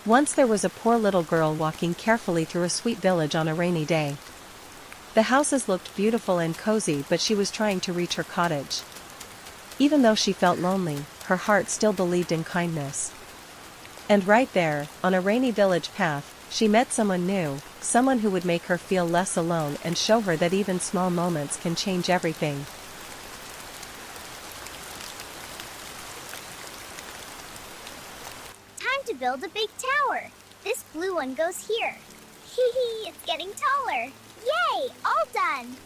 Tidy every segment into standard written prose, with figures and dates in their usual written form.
Once there was a poor little girl walking carefully through a sweet village on a rainy day. The houses looked beautiful and cozy, but she was trying to reach her cottage. Even though she felt lonely, her heart still believed in kindness. And right there, on a rainy village path, she met someone new, someone who would make her feel less alone and show her that even small moments can change everything. Time to build a big tower. This blue one goes here. Hee hee, it's getting taller. Yay, all done.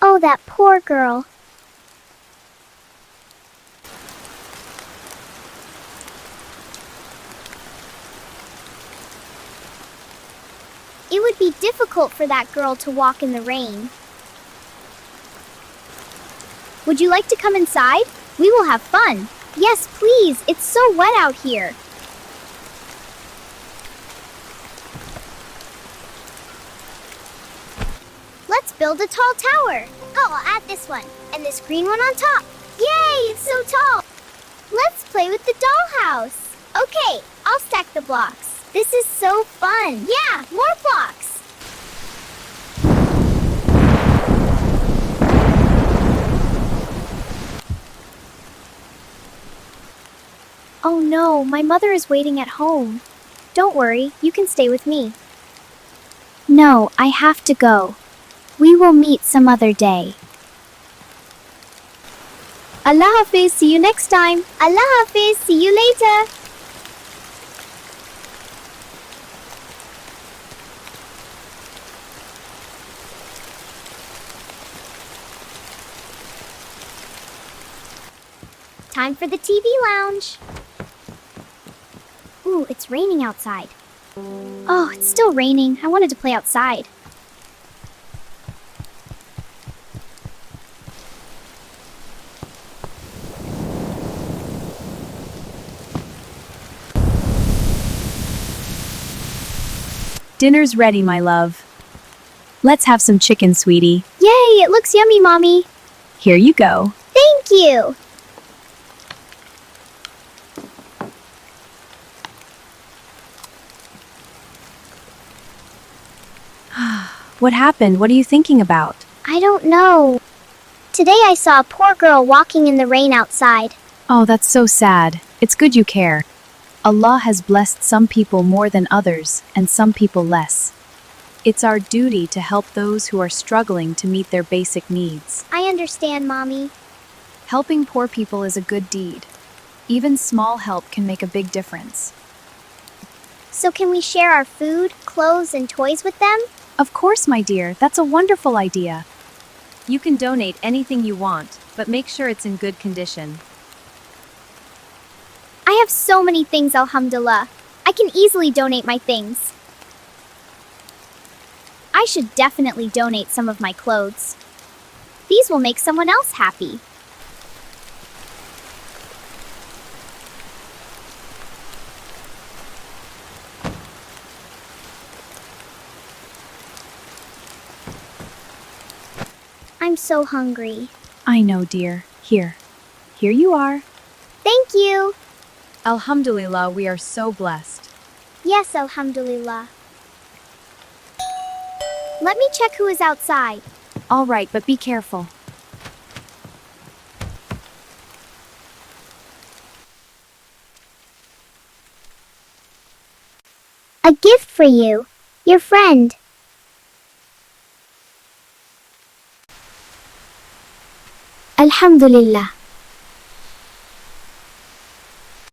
Oh, that poor girl. It would be difficult for that girl to walk in the rain. Would you like to come inside? We will have fun. Yes, please. It's so wet out here. Let's build a tall tower. Oh, I'll add this one. And this green one on top. Yay, it's so tall. Let's play with the dollhouse. Okay, I'll stack the blocks. This is so fun. Yeah, more blocks. Oh no, my mother is waiting at home. Don't worry, you can stay with me. No, I have to go. We will meet some other day. Allah Hafiz, see you next time. Allah Hafiz, see you later. Time for the TV lounge. Ooh, it's raining outside. Oh, it's still raining. I wanted to play outside. Dinner's ready, my love. Let's have some chicken, sweetie. Yay, it looks yummy, Mommy. Here you go. Thank you. What happened? What are you thinking about? I don't know. Today I saw a poor girl walking in the rain outside. Oh, that's so sad. It's good you care. Allah has blessed some people more than others, and some people less. It's our duty to help those who are struggling to meet their basic needs. I understand, Mommy. Helping poor people is a good deed. Even small help can make a big difference. So can we share our food, clothes, and toys with them? Of course, my dear, that's a wonderful idea. You can donate anything you want, but make sure it's in good condition. I have so many things, alhamdulillah. I can easily donate my things. I should definitely donate some of my clothes. These will make someone else happy. I'm so hungry. I know, dear. Here you are. Thank you. Alhamdulillah, we are so blessed. Yes, alhamdulillah. Let me check who is outside. All right, but be careful. A gift for you, your friend. Alhamdulillah.